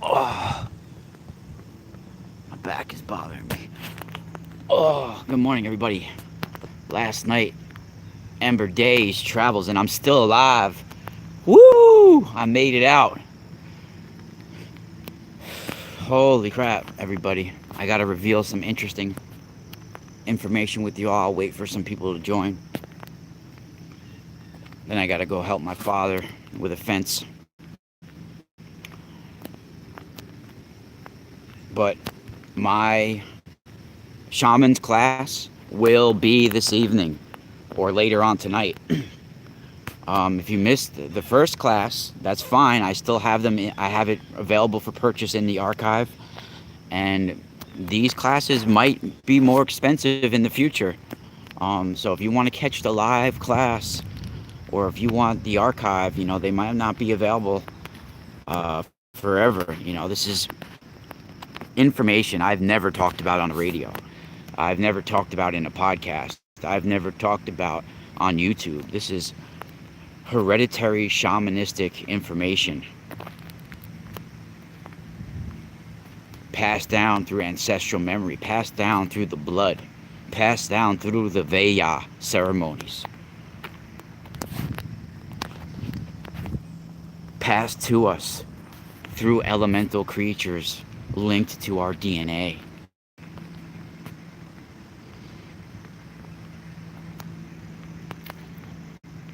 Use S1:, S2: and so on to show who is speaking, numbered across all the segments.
S1: Oh, my back is bothering me. Oh, good morning, everybody. Last night, Ember Days travels, and I'm still alive. Woo! I made it out. Holy crap, everybody. I gotta reveal some interesting information with you all. I'll wait for some people to join. Then I gotta go help my father with a fence. But my shaman's class will be this evening or later on tonight. If you missed the first class, that's fine. I still have them. I have it available for purchase in the archive, and these classes might be more expensive in the future. So if you want to catch the live class, or if you want the archive, they might not be available forever. This is information I've never talked about on the radio. I've never talked about in a podcast. I've never talked about on YouTube. This is hereditary shamanistic information passed down through ancestral memory, passed down through the blood, passed down through the Veya ceremonies, passed to us through elemental creatures linked to our DNA.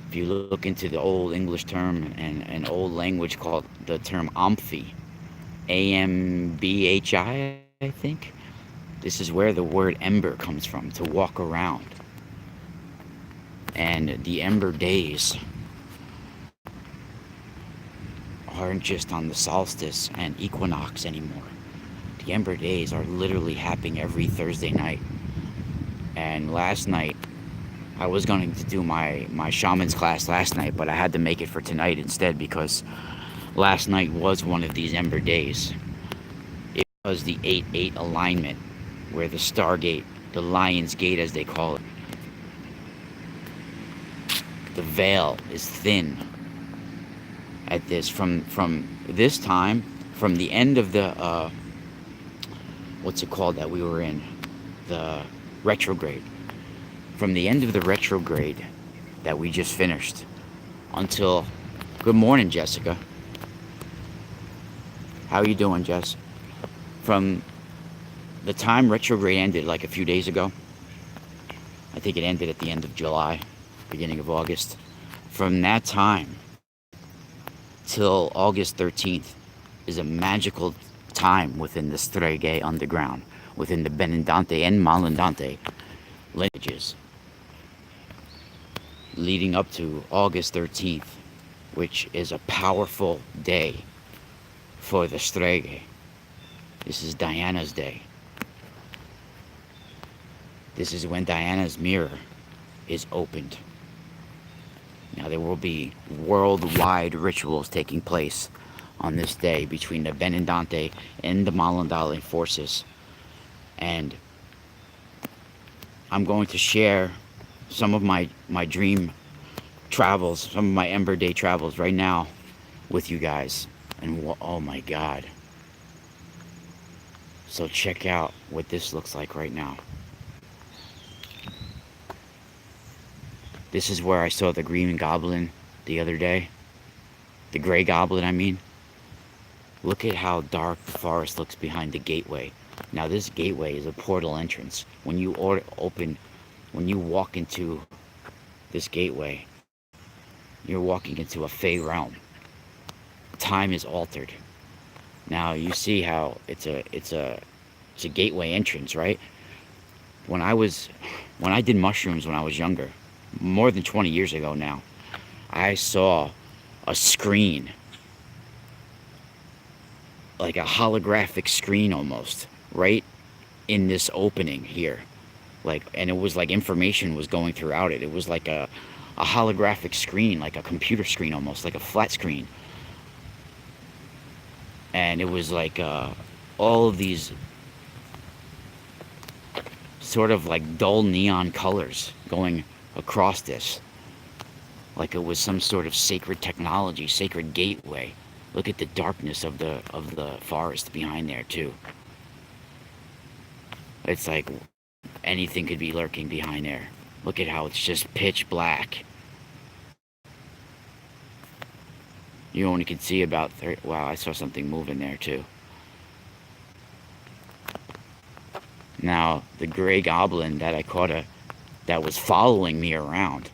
S1: If you look into the old English term and an old language called the term Amphi, Ambhi, I think, this is where the word ember comes from, to walk around. And the ember days aren't just on the solstice and equinox anymore. The ember days are literally happening every Thursday night. And last night, I was going to do my shaman's class last night, but I had to make it for tonight instead because last night was one of these ember days. It was the 8-8 alignment, where the Stargate, the Lion's Gate as they call it, the veil is thin at this, from this time, from the end of the, what's it called that we were in? The retrograde. From the end of the retrograde that we just finished until, good morning, Jessica. How you doing, Jess? From the time retrograde ended, like a few days ago, I think it ended at the end of July, beginning of August. From that time till August 13th is a magical time within the Streghe underground, within the Benindante and Malandante lineages, leading up to August 13th, which is a powerful day for the Streghe. This is Diana's day. This is when Diana's mirror is opened. Now there will be worldwide rituals taking place on this day between the Benindante and the Malandale forces. And I'm going to share some of my dream travels, some of my Ember Day travels right now with you guys. And oh my God. So check out what this looks like right now. This is where I saw the green goblin the other day. The gray goblin, I mean. Look at how dark the forest looks behind the gateway. Now this gateway is a portal entrance. When you walk into this gateway, you're walking into a Fey realm. Time is altered. Now you see how it's a gateway entrance, right? When I did mushrooms when I was younger, more than 20 years ago now, I saw a screen, like a holographic screen almost, right in this opening here. And it was like information was going throughout it. It was like a holographic screen, like a computer screen almost, like a flat screen. And it was like all of these sort of like dull neon colors going across this. Like it was some sort of sacred technology, sacred gateway. Look at the darkness of the forest behind there too. It's like anything could be lurking behind there. Look at how it's just pitch black. You only can see about 30. Wow, I saw something moving there too. Now, the gray goblin that I caught that was following me around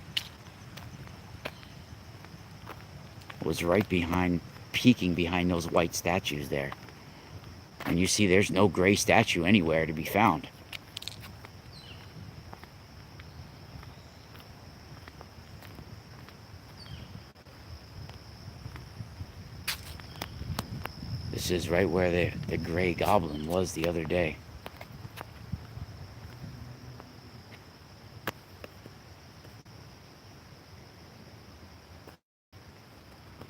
S1: was right behind, peeking behind those white statues there. And you see there's no gray statue anywhere to be found. This is right where the gray goblin was the other day.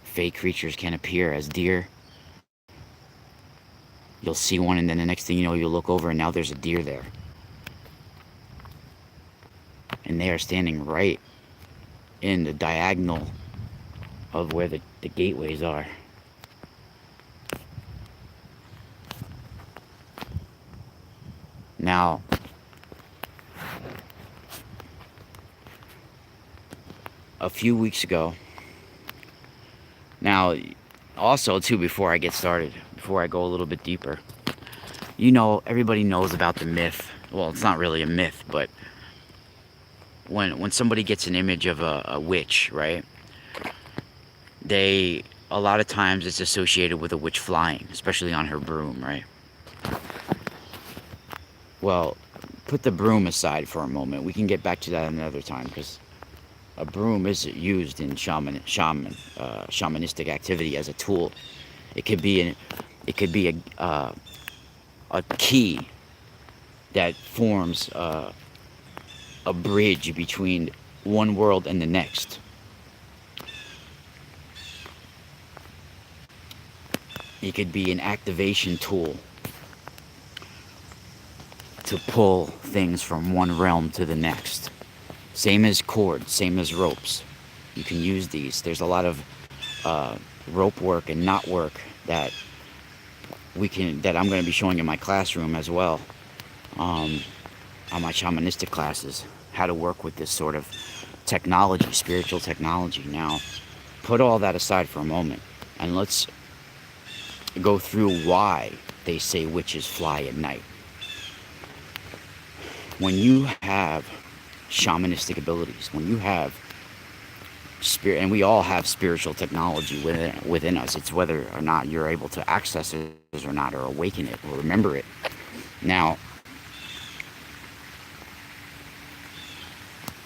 S1: Fake creatures can appear as deer. You'll see one, and then the next thing you know, you'll look over and now there's a deer there. And they are standing right in the diagonal of where the gateways are. Now, a few weeks ago, now, also too, before I get started, before I go a little bit deeper, you know, everybody knows about the myth. Well, it's not really a myth, but when somebody gets an image of a witch, right? A lot of times it's associated with a witch flying, especially on her broom, right? Well, put the broom aside for a moment. We can get back to that another time, because a broom is used in shamanistic activity as a tool. It could be a key that forms a bridge between one world and the next. It could be an activation tool to pull things from one realm to the next. Same as cords, same as ropes. You can use these. There's a lot of rope work and knot work that I'm going to be showing in my classroom as well, on my shamanistic classes, how to work with this sort of technology, spiritual technology. Now, put all that aside for a moment, and let's go through why they say witches fly at night. When you have shamanistic abilities, when you have spirit, and we all have spiritual technology within us, it's whether or not you're able to access it or not, or awaken it, or remember it. Now,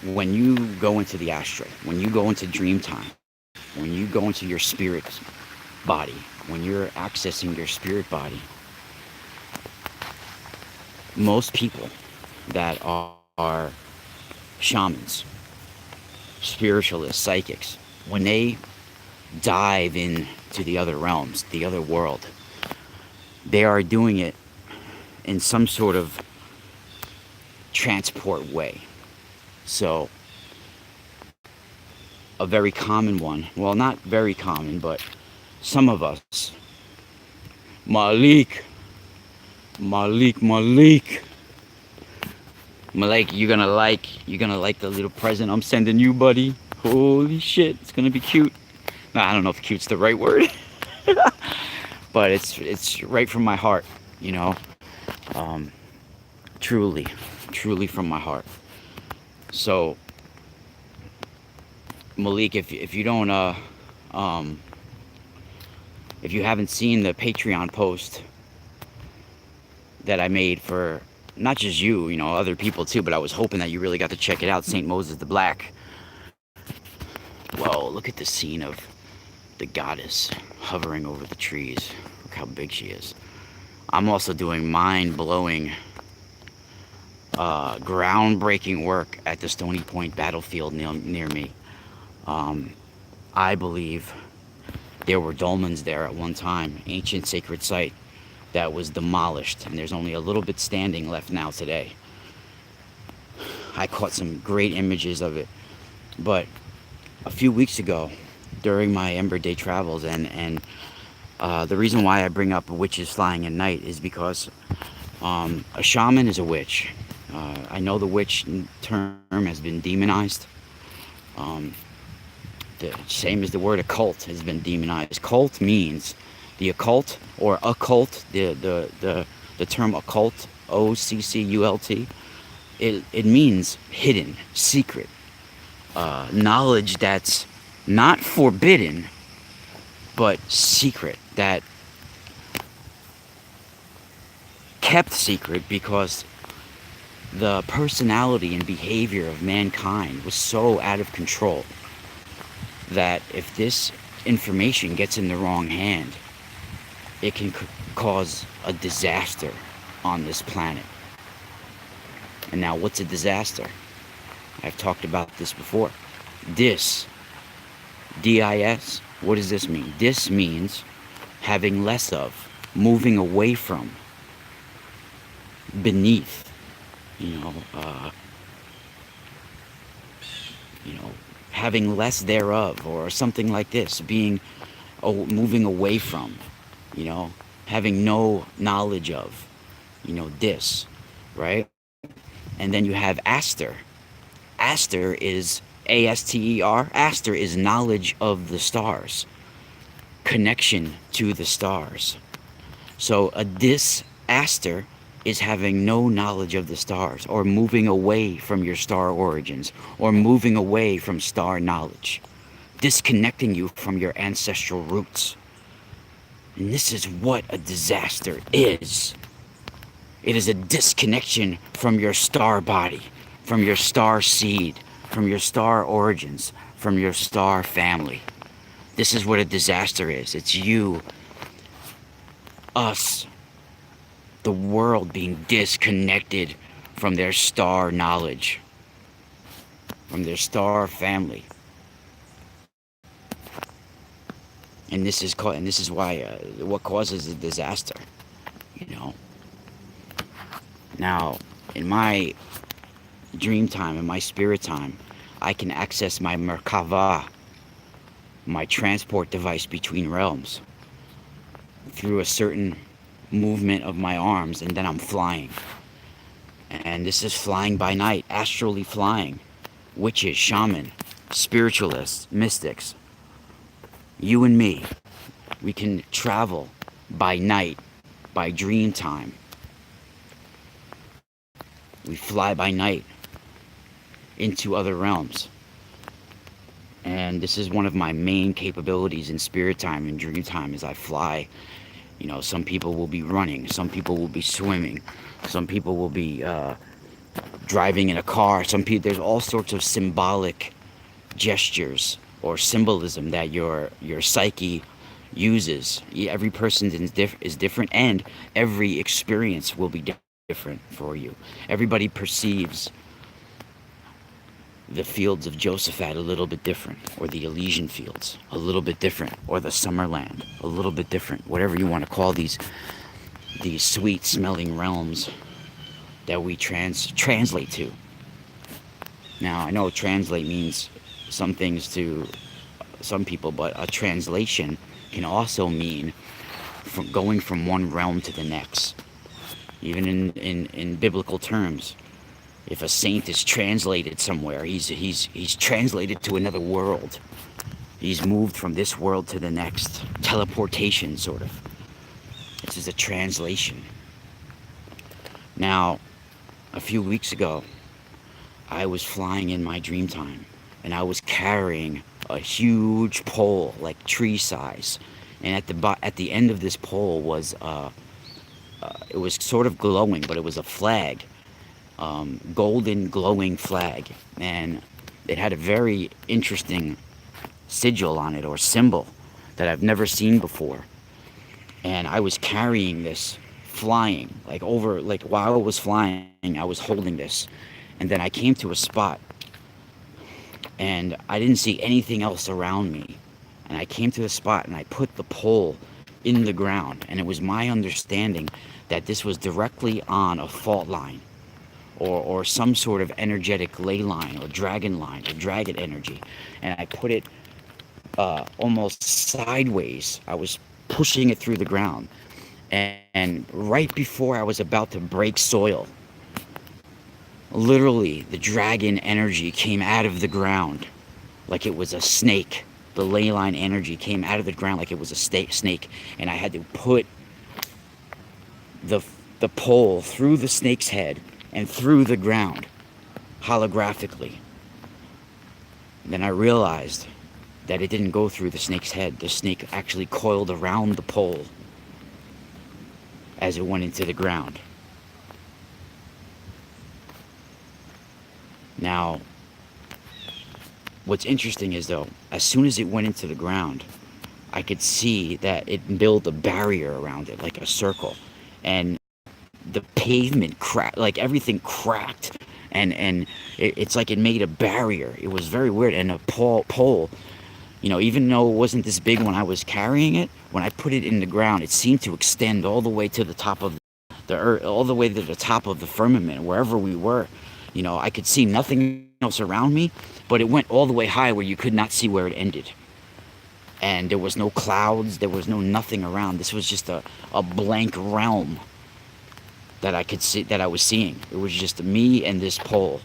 S1: when you go into the astral, when you go into dream time, when you go into your spirit body, when you're accessing your spirit body, most people that are shamans, spiritualists, psychics, when they dive into the other realms, the other world, they are doing it in some sort of transport way. So, a very common one, well, not very common, but some of us, Malik, you're gonna like the little present I'm sending you, buddy. Holy shit, it's gonna be cute. Nah, I don't know if cute's the right word, but it's right from my heart, you know. Truly from my heart. So, Malik, if you don't if you haven't seen the Patreon post that I made for not just you know, other people too, but I was hoping that you really got to check it out, St. Moses the Black. Whoa, look at the scene of the goddess hovering over the trees. Look how big she is. I'm also doing mind-blowing, groundbreaking work at the Stony Point battlefield near me. I believe there were dolmens there at one time, ancient sacred site that was demolished, and there's only a little bit standing left now today. I caught some great images of it, but a few weeks ago, during my Ember Day travels, and The reason why I bring up witches flying at night is because a shaman is a witch. I know the witch term has been demonized. Um, the same as the word occult has been demonized. Cult means the occult or occult. The term occult, OCCULT. It means hidden, secret, knowledge that's not forbidden, but secret, that kept secret because the personality and behavior of mankind was so out of control that if this information gets in the wrong hand, it can cause a disaster on this planet. And now, what's a disaster? I've talked about this before. Dis, D-I-S, what does this mean? Dis means having less of, moving away from, beneath, you know, uh, having less thereof, or something like this, being, moving away from, having no knowledge of, dis, right? And then you have Aster. Aster is Aster. Aster is knowledge of the stars, connection to the stars. So a disaster is having no knowledge of the stars, or moving away from your star origins, or moving away from star knowledge, disconnecting you from your ancestral roots. And this is what a disaster is. It is a disconnection from your star body, from your star seed, from your star origins, from your star family. This is what a disaster is. It's you, us, the world being disconnected from their star knowledge, from their star family. And this is why what causes a disaster, Now, in my dream time, in my spirit time, I can access my Merkava, my transport device between realms, through a certain movement of my arms, and then I'm flying. And this is flying by night, astrally flying. Witches, shaman, spiritualists, mystics. You and me, we can travel by night, by dream time. We fly by night into other realms. And this is one of my main capabilities in spirit time and dream time, is I fly. Some people will be running, some people will be swimming, some people will be driving in a car. There's all sorts of symbolic gestures or symbolism that your psyche uses. Every person is different, and every experience will be different for you. Everybody perceives the fields of Josaphat a little bit different, or the Elysian fields a little bit different, or the Summerland a little bit different. Whatever you want to call these sweet smelling realms that we translate to. Now, I know translate means some things to some people, but a translation can also mean going from one realm to the next. Even in biblical terms, if a saint is translated somewhere, he's translated to another world. He's moved from this world to the next. Teleportation, sort of. This is a translation. Now, a few weeks ago, I was flying in my dream time, and I was carrying a huge pole, like tree size. And at the end of this pole was it was sort of glowing, but it was a flag, golden glowing flag, and it had a very interesting sigil on it, or symbol, that I've never seen before. And I was carrying this, flying, while I was flying, I was holding this. And then I came to a spot, and I didn't see anything else around me. And I came to the spot, and I put the pole in the ground. And it was my understanding that this was directly on a fault line, or some sort of energetic ley line, or dragon energy. And I put it almost sideways. I was pushing it through the ground. And right before I was about to break soil, literally the dragon energy came out of the ground like it was a snake. The ley line energy came out of the ground like it was a snake, and I had to put the the pole through the snake's head and through the ground holographically. Then I realized that it didn't go through the snake's head. The snake actually coiled around the pole as it went into the ground. Now, what's interesting is, though, as soon as it went into the ground, I could see that it built a barrier around it, like a circle. And the pavement cracked, like everything cracked. And it's like it made a barrier. It was very weird. And a pole, even though it wasn't this big when I was carrying it, when I put it in the ground, it seemed to extend all the way to the top of the earth, all the way to the top of the firmament, wherever we were. I could see nothing else around me, but it went all the way high where you could not see where it ended. And there was no clouds, there was no nothing around. This was just a blank realm that I could see, that I was seeing. It was just me and this pole.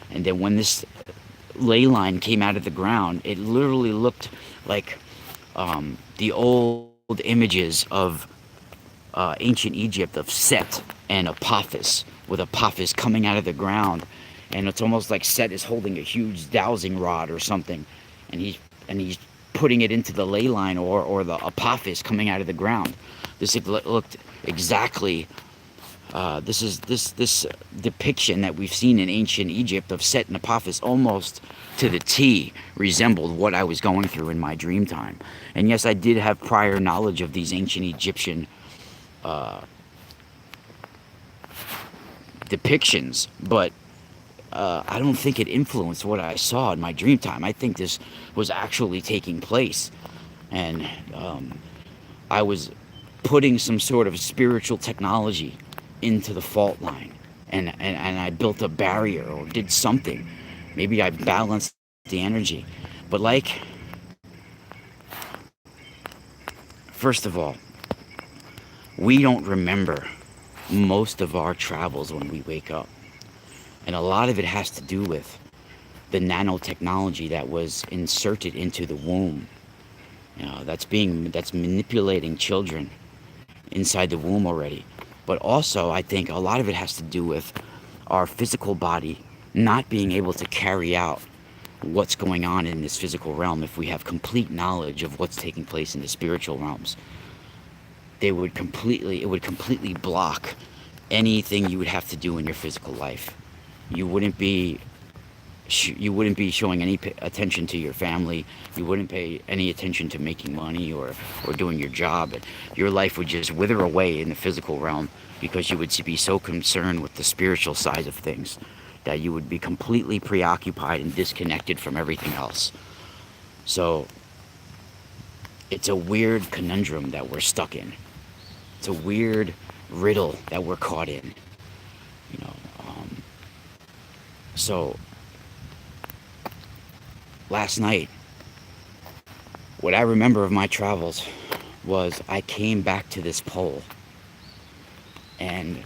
S1: And then when this ley line came out of the ground, it literally looked like the old images of ancient Egypt, of Set and Apophis, with Apophis coming out of the ground. And it's almost like Set is holding a huge dowsing rod or something, and he's putting it into the ley line, or the Apophis coming out of the ground. This looked exactly. This depiction that we've seen in ancient Egypt of Set and Apophis, almost to the T, resembled what I was going through in my dream time. And yes, I did have prior knowledge of these ancient Egyptian depictions, but I don't think it influenced what I saw in my dream time. I think this was actually taking place, and I was putting some sort of spiritual technology into the fault line, and I built a barrier or did something. Maybe I balanced the energy. But first of all, we don't remember most of our travels when we wake up. And a lot of it has to do with the nanotechnology that was inserted into the womb. That's manipulating children inside the womb already. But also, I think a lot of it has to do with our physical body not being able to carry out what's going on in this physical realm. If we have complete knowledge of what's taking place in the spiritual realms, it would completely block anything you would have to do in your physical life. You wouldn't be showing any attention to your family. You wouldn't pay any attention to making money or doing your job. And your life would just wither away in the physical realm, because you would be so concerned with the spiritual side of things that you would be completely preoccupied and disconnected from everything else. So it's a weird conundrum that we're stuck in. It's a weird riddle that we're caught in. So last night, what I remember of my travels was I came back to this pole, and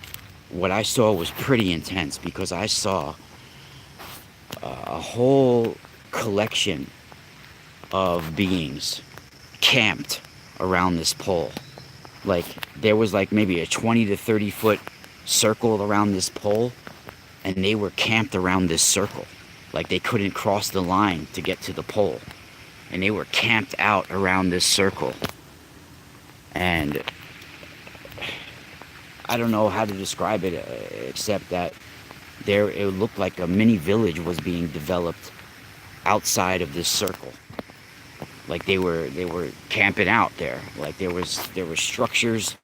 S1: what I saw was pretty intense, because I saw a whole collection of beings camped around this pole. Like, there was like maybe a 20 to 30 foot circle around this pole, and they were camped around this circle. Like, they couldn't cross the line to get to the pole, and they were camped out around this circle. And I don't know how to describe it, except that it looked like a mini village was being developed outside of this circle. Like, they were camping out there. Like, there were structures,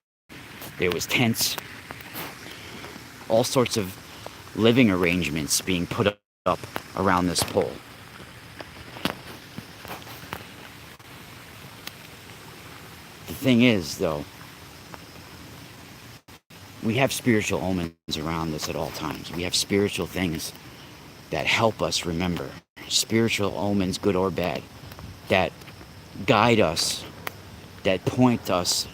S1: there was tents, all sorts of living arrangements being put up around this pole. The thing is, though, we have spiritual omens around us at all times. We have spiritual things that help us remember. Spiritual omens, good or bad, that guide us that point us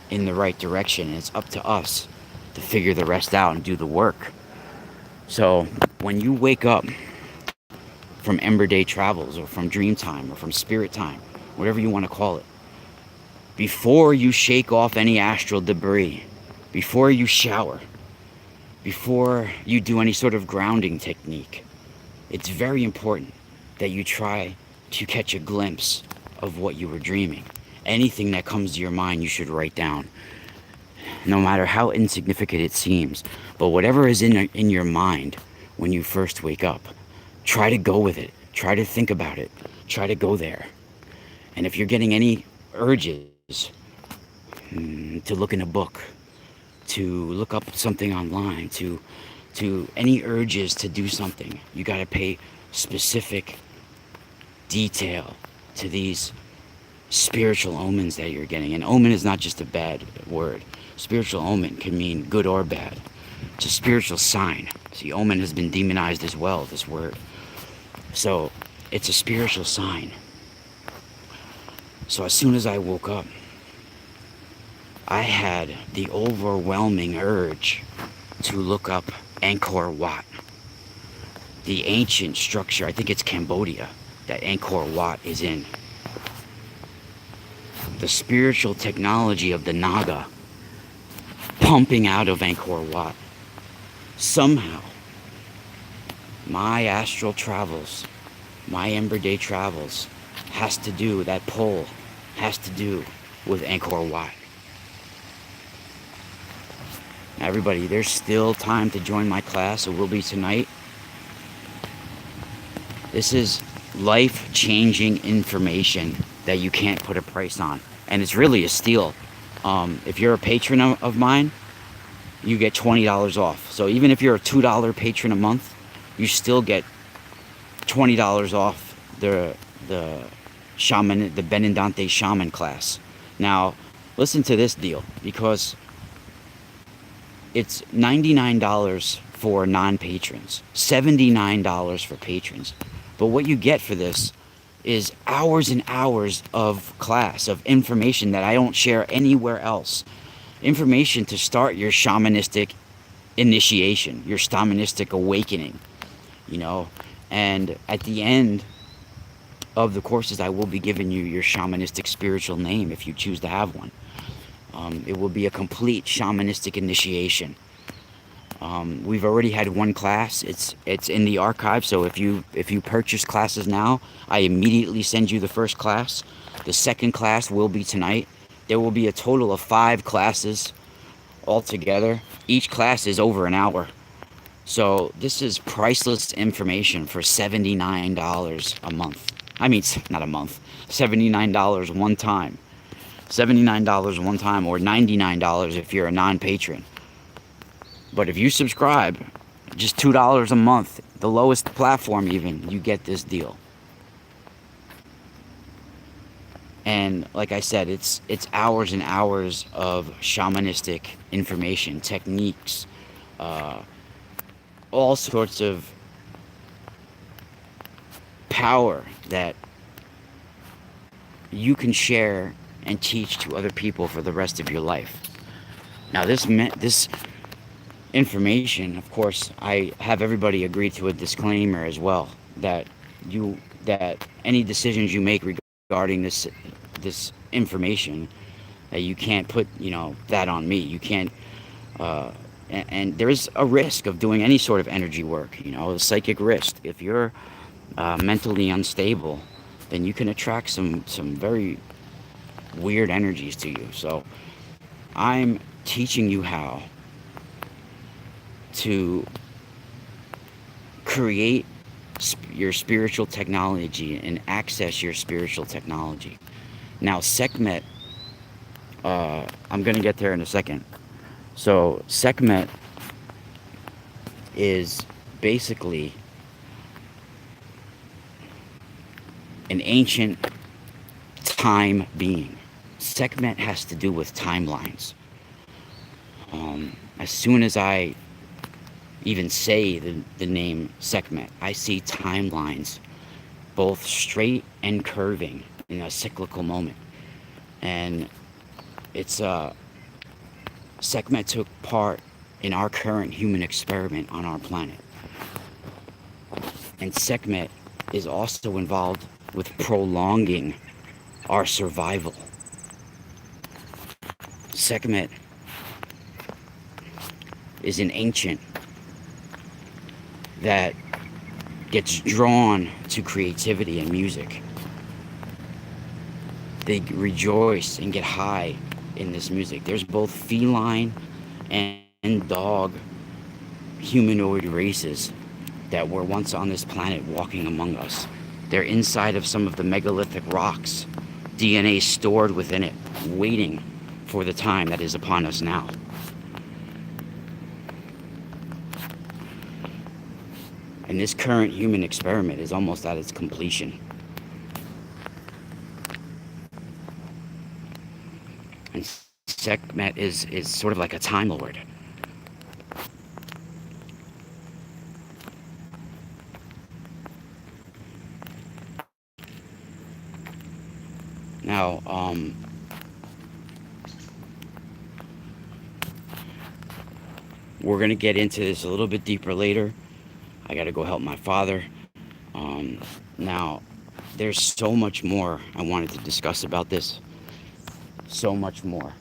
S1: in the right direction. And it's up to us to figure the rest out and do the work. So when you wake up from Ember Day Travels or from Dream Time or from Spirit Time, whatever you want to call it, before you shake off any astral debris, before you shower, before you do any sort of grounding technique, it's very important that you try to catch a glimpse of what you were dreaming. Anything that comes to your mind, you should write down, no matter how insignificant it seems. But whatever is in your mind when you first wake up, try to go with it. Try to think about it. Try to go there. And if you're getting any urges to look in a book, to look up something online, to any urges to do something, you got to pay specific detail to these spiritual omens that you're getting. And omen is not just a bad word. Spiritual omen can mean good or bad. It's a spiritual sign. See, omen has been demonized as well, this word. So it's a spiritual sign. So as soon as I woke up, I had the overwhelming urge to look up Angkor Wat, the ancient structure. I think it's Cambodia that Angkor Wat is in. The spiritual technology of the Naga pumping out of Angkor Wat. Somehow, my astral travels, my Ember Day travels, that pull has to do with Angkor Wat. Now everybody, there's still time to join my class. It will be tonight. This is life-changing information that you can't put a price on. And it's really a steal. If you're a patron of mine, you get $20 off. So even if you're a $2 patron a month, you still get $20 off the shaman, the Benindante shaman class. Now, listen to this deal, because it's $99 for non-patrons, $79 for patrons. But what you get for this is hours and hours of class, of information that I don't share anywhere else. Information to start your shamanistic initiation, your shamanistic awakening, And at the end of the courses, I will be giving you your shamanistic spiritual name if you choose to have one. It will be a complete shamanistic initiation. We've already had one class. It's in the archive. So if you purchase classes now, I immediately send you the first class. The second class will be tonight. There will be a total of 5 classes altogether. Each class is over an hour. So this is priceless information for $79 a month. I mean, not a month. $79 one time. $79 one time, or $99 if you're a non-patron. But if you subscribe, just $2 a month, the lowest platform even, you get this deal. And like I said, it's hours and hours of shamanistic information, techniques, all sorts of power that you can share and teach to other people for the rest of your life. Now this information, of course, I have everybody agree to a disclaimer as well, that any decisions you make regarding this information, that you can't put that on me. You can't and there's a risk of doing any sort of energy work, a psychic risk. If you're mentally unstable, then you can attract some very weird energies to you. So I'm teaching you how to create your spiritual technology and access your spiritual technology. Now, Sekhmet, I'm going to get there in a second. So Sekhmet is basically an ancient time being. Sekhmet has to do with timelines. As soon as I even say the name Sekhmet, I see timelines, both straight and curving in a cyclical moment. And it's Sekhmet took part in our current human experiment on our planet. And Sekhmet is also involved with prolonging our survival. Sekhmet is an ancient that gets drawn to creativity and music. They rejoice and get high in this music. There's both feline and dog humanoid races that were once on this planet walking among us. They're inside of some of the megalithic rocks, DNA stored within it, waiting for the time that is upon us now. And this current human experiment is almost at its completion. And Sekhmet is sort of like a Time Lord. Now, we're going to get into this a little bit deeper later. I got to go help my father. Now, there's so much more I wanted to discuss about this. So much more.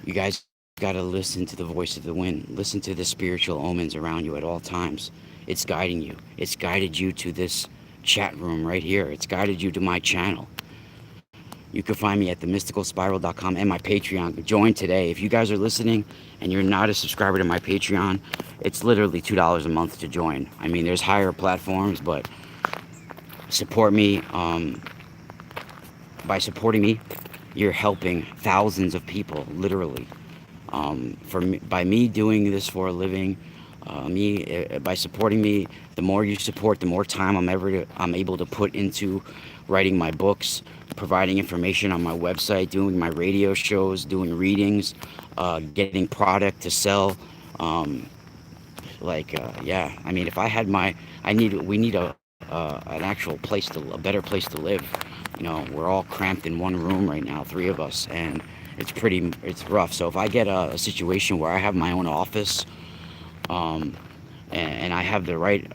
S1: You guys got to listen to the voice of the wind. Listen to the spiritual omens around you at all times. It's guiding you. It's guided you to this chat room right here. It's guided you to my channel. You can find me at themysticalspiral.com and my Patreon. Join today. If you guys are listening and you're not a subscriber to my Patreon, it's literally $2 a month to join. I mean, there's higher platforms, but support me. By supporting me, you're helping thousands of people, literally. By me doing this for a living, by supporting me, the more you support, the more time I'm able to put into writing my books, providing information on my website, doing my radio shows, doing readings, getting product to sell. Yeah, I mean, if I had we need an actual place a better place to live. You know, we're all cramped in one room right now, 3 of us, and it's rough. So if I get a situation where I have my own office, and I have the right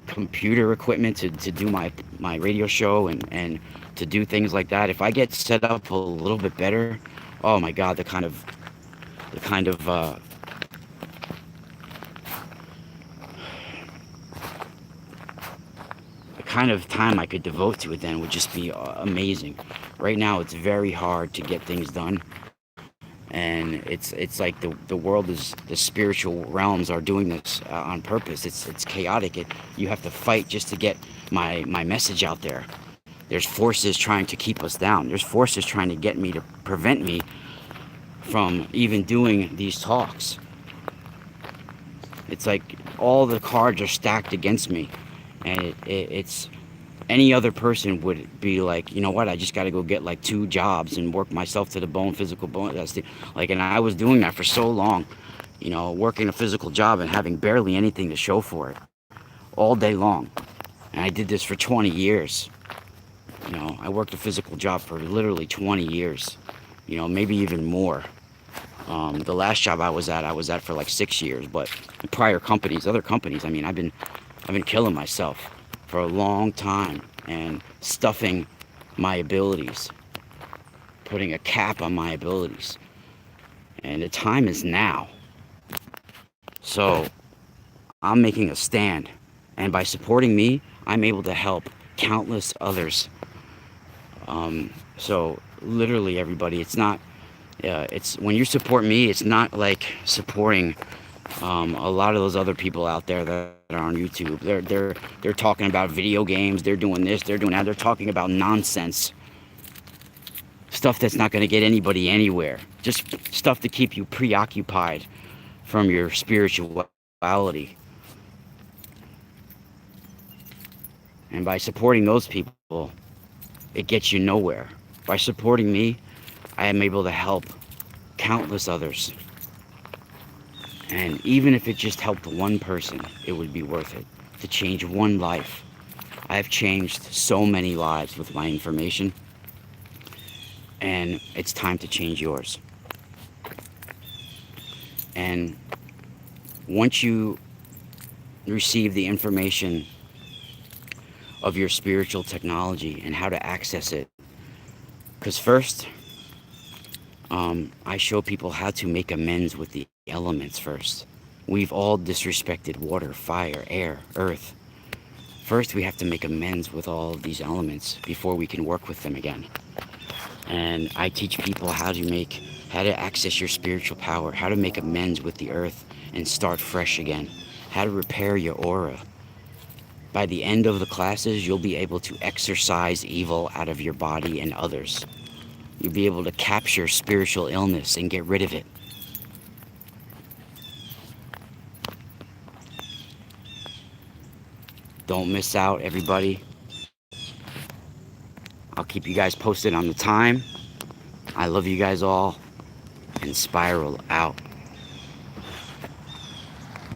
S1: computer equipment to do my radio show and to do things like that, if I get set up a little bit better, oh my God, the kind of time I could devote to it then would just be amazing. Right now, it's very hard to get things done, and it's like the world the spiritual realms are doing this on purpose. It's chaotic. You have to fight just to get my message out there. There's forces trying to keep us down. There's forces trying to get me to prevent me from even doing these talks. It's like all the cards are stacked against me, and it's any other person would be like, you know what, I just got to go get like 2 jobs and work myself to the bone, physical bone. And I was doing that for so long, you know, working a physical job and having barely anything to show for it all day long. And I did this for 20 years. You know, I worked a physical job for literally 20 years, you know, maybe even more. The last job I was at for like 6 years, but prior companies, other companies, I mean, I've been killing myself for a long time and stuffing my abilities, putting a cap on my abilities. And the time is now. So I'm making a stand. And by supporting me, I'm able to help countless others. So literally everybody, it's when you support me, it's not like supporting a lot of those other people out there that are on YouTube. They're talking about video games, they're doing this, they're doing that, they're talking about nonsense. Stuff that's not going to get anybody anywhere. Just stuff to keep you preoccupied from your spirituality. And by supporting those people, it gets you nowhere. By supporting me, I am able to help countless others. And even if it just helped one person, it would be worth it. To change one life. I've changed so many lives with my information, and it's time to change yours. And once you receive the information of your spiritual technology and how to access it, because first, I show people how to make amends with the elements first. We've all disrespected water, fire, air, earth. First, we have to make amends with all of these elements before we can work with them again. And I teach people how to access your spiritual power, how to make amends with the earth and start fresh again, how to repair your aura. By the end of the classes, you'll be able to exorcise evil out of your body and others. You'll be able to capture spiritual illness and get rid of it. Don't miss out, everybody. I'll keep you guys posted on the time. I love you guys all, and Spiral out.